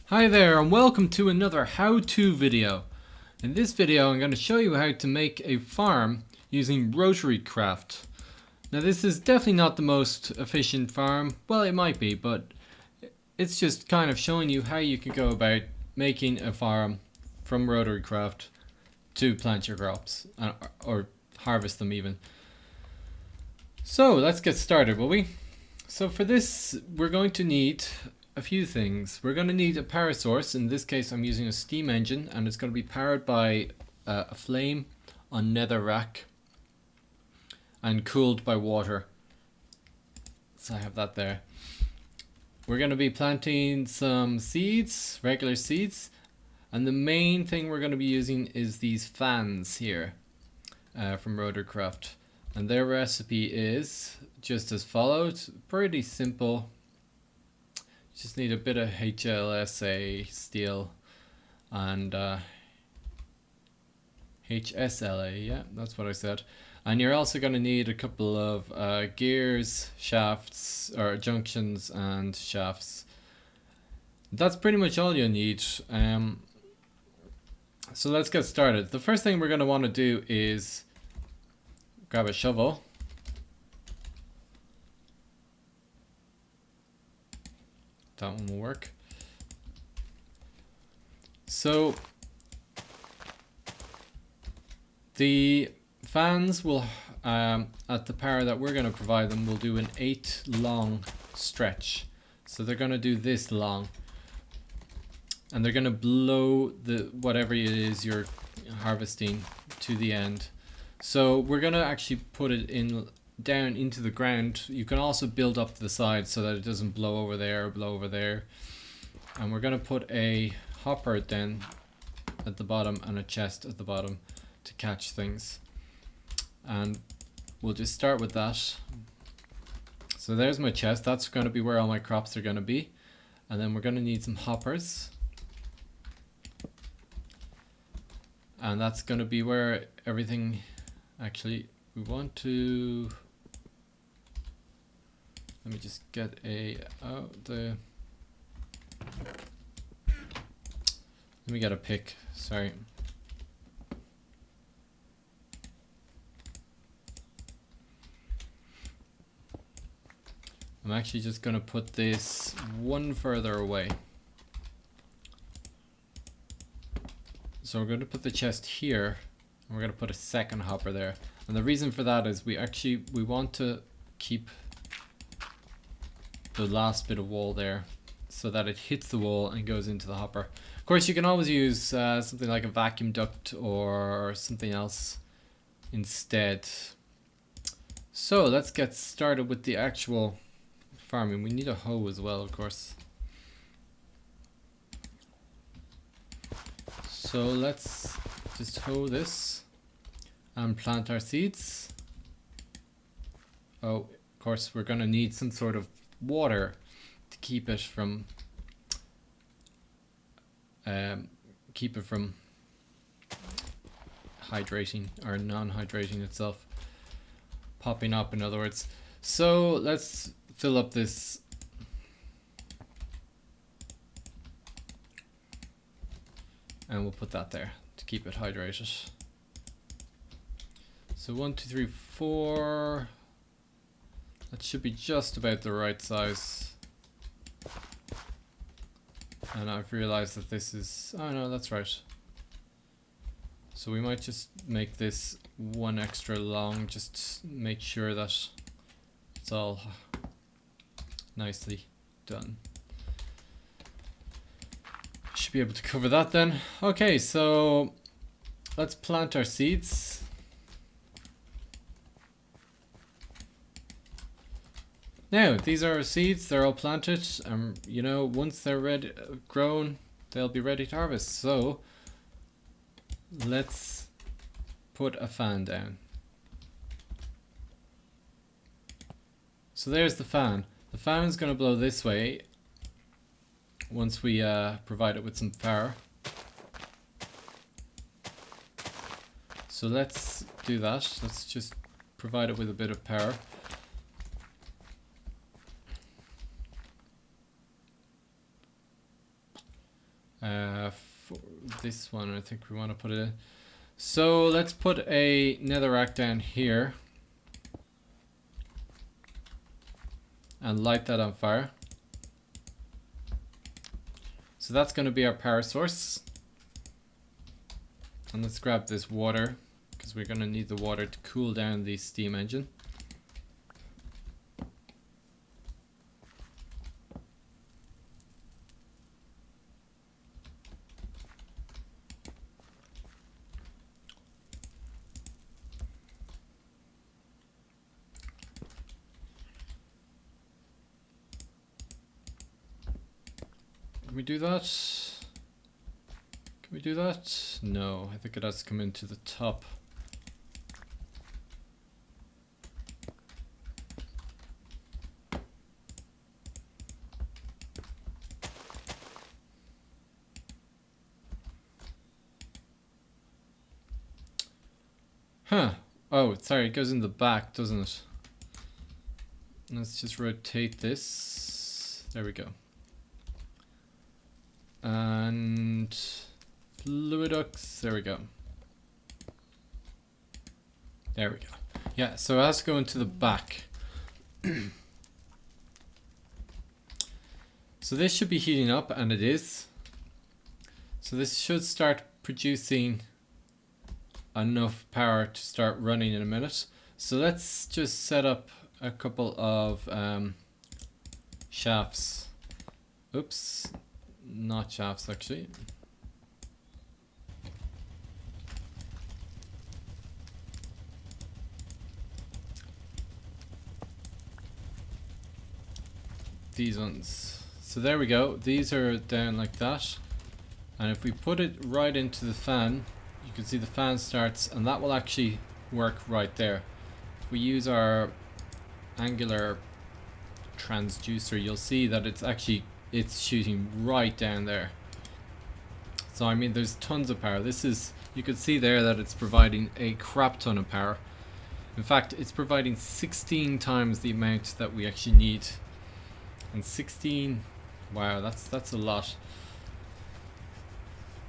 Hi there and welcome to another how-to video. In this video I'm going to show you how to make a farm using Rotarycraft. Now this is definitely not the most efficient farm, well it might be, but it's just kind of showing you how you can go about making a farm from Rotarycraft to plant your crops, or harvest them even. So let's get started, will we? So for this we're going to need a few things. We're going to need a power source. In this case I'm using a steam engine and it's going to be powered by a flame on netherrack and cooled by water. So I have that there. We're going to be planting some seeds, regular seeds, and the main thing we're going to be using is these fans here from Rotarycraft, and their recipe is just as follows. Pretty simple. Just need a bit of HLSA steel and HSLA, yeah, that's what I said. And you're also going to need a couple of gears, shafts, or junctions and shafts. That's pretty much all you need. So let's get started. The first thing we're going to want to do is grab a shovel. That one will work. So the fans will, at the power that we're going to provide them, will do an 8 long stretch. So they're going to do this long, and they're going to blow the whatever it is you're harvesting to the end. So we're going to actually put it in down into the ground. You can also build up the sides so that it doesn't blow over there or blow over there. And we're going to put a hopper then at the bottom and a chest at the bottom to catch things. And we'll just start with that. So there's my chest. That's going to be where all my crops are going to be. And then we're going to need some hoppers. And that's going to be where everything, actually, we want to, let me just get let me get a pick, sorry. I'm actually just going to put this one further away. So we're going to put the chest here, and we're going to put a second hopper there. And the reason for that is we want to keep the last bit of wall there so that it hits the wall and goes into the hopper. Of course, you can always use something like a vacuum duct or something else instead. So let's get started with the actual farming. We need a hoe as well, of course. So let's just hoe this and plant our seeds. Oh, of course, we're going to need some sort of water to keep it from hydrating or non-hydrating itself, popping up in other words. So let's fill up this and we'll put that there to keep it hydrated. So 1, 2, 3, 4. That should be just about the right size. And I've realized that this is, oh no, that's right. So we might just make this one extra long, just make sure that it's all nicely done. Should be able to cover that then. Okay, so let's plant our seeds. Now, these are our seeds, they're all planted, you know, once they're ready, grown, they'll be ready to harvest. So, let's put a fan down. So there's the fan. The fan is going to blow this way once we provide it with some power. So let's do that. Let's just provide it with a bit of power. For this one, I think we want to put it in. So let's put a netherrack down here and light that on fire. So that's going to be our power source. And let's grab this water, because we're going to need the water to cool down the steam engine. Can we do that? Can we do that? No, I think it has to come into the top. Huh. Oh, sorry, it goes in the back, doesn't it? Let's just rotate this. There we go. And fluidux, there we go. There we go. Yeah, so it has to go into the back. So this should be heating up, and it is. So this should start producing enough power to start running in a minute. So let's just set up a couple of shafts. Oops. Not shafts, actually. These ones. So there we go. These are down like that. And if we put it right into the fan, you can see the fan starts, and that will actually work right there. If we use our angular transducer, you'll see that it's shooting right down there. So I mean, there's tons of power. This is, you can see there that it's providing a crap ton of power. In fact, it's providing 16 times the amount that we actually need. And 16, wow, that's a lot.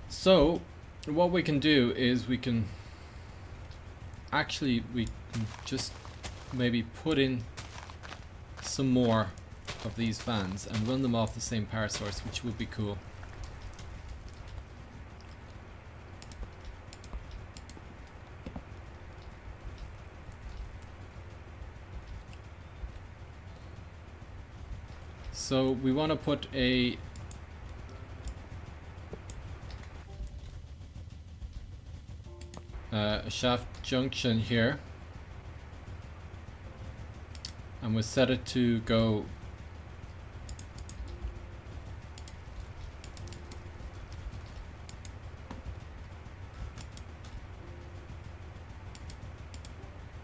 So what we can do is we can just maybe put in some more of these fans and run them off the same power source, which would be cool. So we want to put a shaft junction here, and we'll set it to go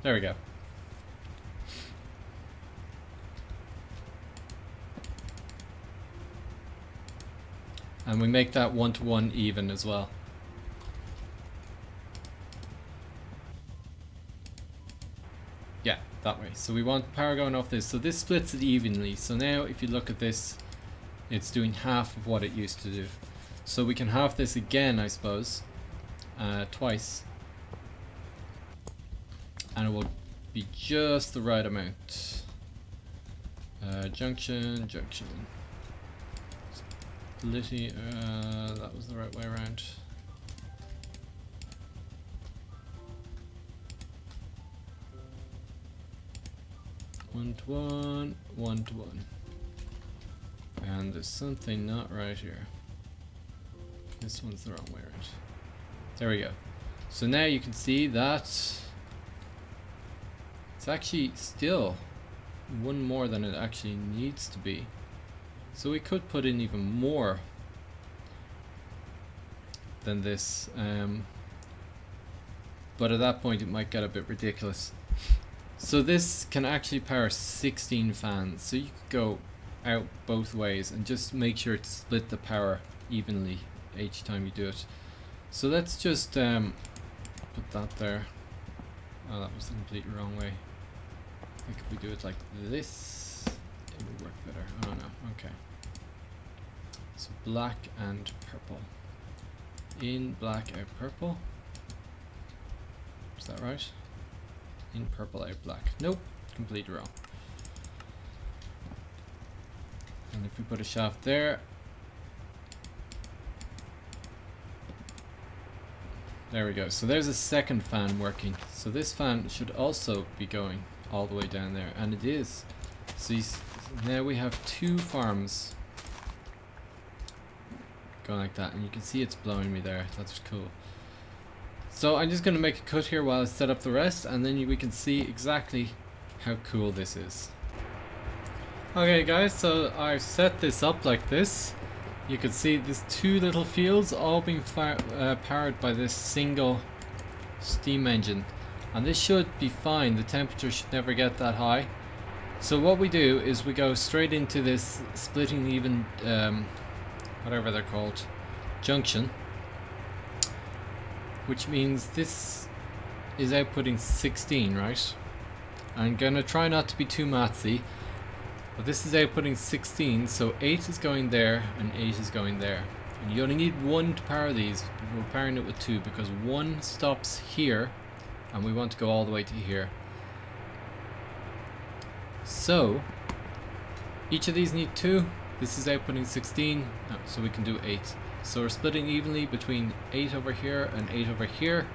there we go. And we make that 1-to-1 even as well. Yeah, that way. So we want power going off this. So this splits it evenly. So now if you look at this, it's doing half of what it used to do. So we can halve this again, I suppose, twice. And it will be just the right amount. Junction. That was the right way around. One to one. And there's something not right here. This one's the wrong way around. There we go. So now you can see that it's actually still one more than it actually needs to be. So we could put in even more than this, but at that point it might get a bit ridiculous. So this can actually power 16 fans, so you could go out both ways and just make sure to split the power evenly each time you do it. So let's just put that there. Oh, that was the complete wrong way. I think if we do it like this, it would work better. Oh no, okay. So black and purple. In black, out purple. Is that right? In purple, out black. Nope, completely wrong. And if we put a shaft there, there we go. So there's a second fan working. So this fan should also be going all the way down there, and it is. So now we have two farms going like that, and you can see it's blowing me there. That's cool. So I'm just going to make a cut here while I set up the rest, and then we can see exactly how cool this is. Okay guys, so I've set this up like this. You can see these two little fields all being powered by this single steam engine, and this should be fine. The temperature should never get that high. So what we do is we go straight into this splitting even whatever they're called, junction, which means this is outputting 16, right? I'm gonna try not to be too mathsy, but this is outputting 16, so 8 is going there and 8 is going there. And you only need one to power these. We're powering it with 2 because 1 stops here and we want to go all the way to here. So each of these need 2. This is outputting 16, so we can do 8. So we're splitting evenly between 8 over here and 8 over here.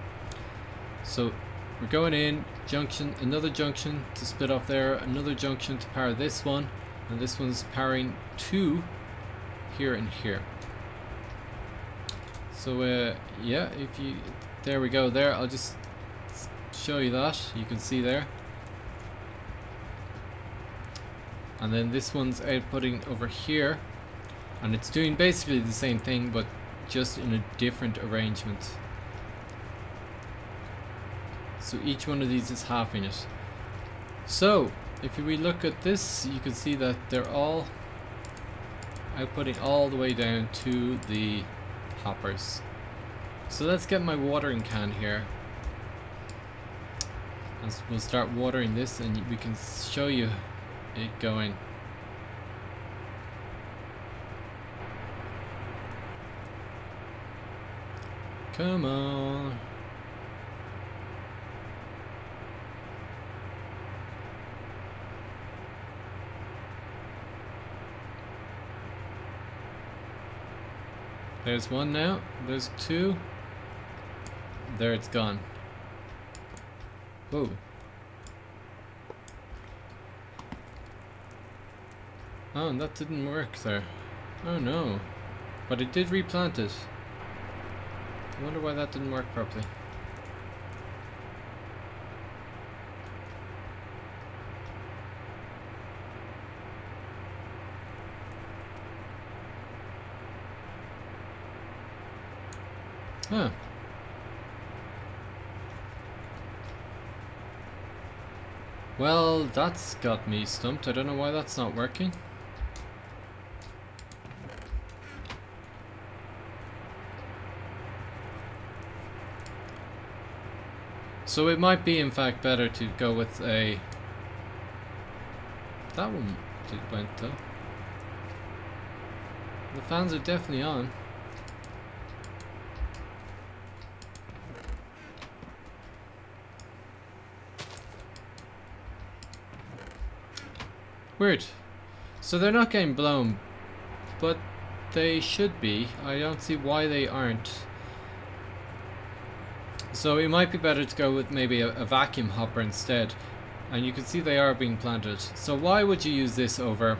So we're going in, junction, another junction to split off there, another junction to power this one, and this one's powering 2 here and here. So yeah, if you, there we go there, I'll just show you that, you can see there. And then this one's outputting over here, and it's doing basically the same thing but just in a different arrangement. So each one of these is halving it. So if we look at this, you can see that they're all outputting all the way down to the hoppers. So let's get my watering can here, and we'll start watering this, and we can show you it going. Come on. There's one now, there's 2. There, it's gone. Whoa. Oh, and that didn't work there. Oh no. But it did replant it. I wonder why that didn't work properly. Huh. Well, that's got me stumped. I don't know why that's not working. So it might be in fact better to go with a... That one went though. The fans are definitely on. Weird. So they're not getting blown, but they should be. I don't see why they aren't. So it might be better to go with maybe a vacuum hopper instead. And you can see they are being planted. So why would you use this over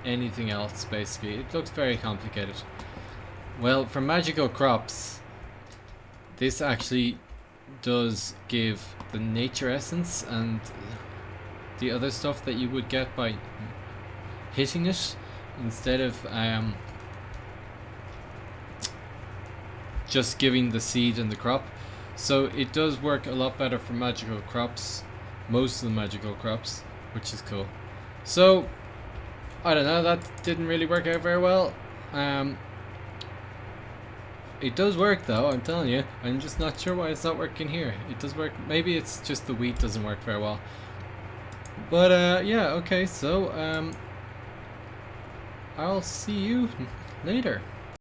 anything else basically? It looks very complicated. Well, for magical crops, this actually does give the nature essence and the other stuff that you would get by hitting it instead of just giving the seed and the crop. So it does work a lot better for magical crops, most of the magical crops, which is cool. So I don't know, that didn't really work out very well. It does work though, I'm telling you. I'm just not sure why it's not working here. It does work, maybe it's just the wheat doesn't work very well. But yeah, okay, so I'll see you later.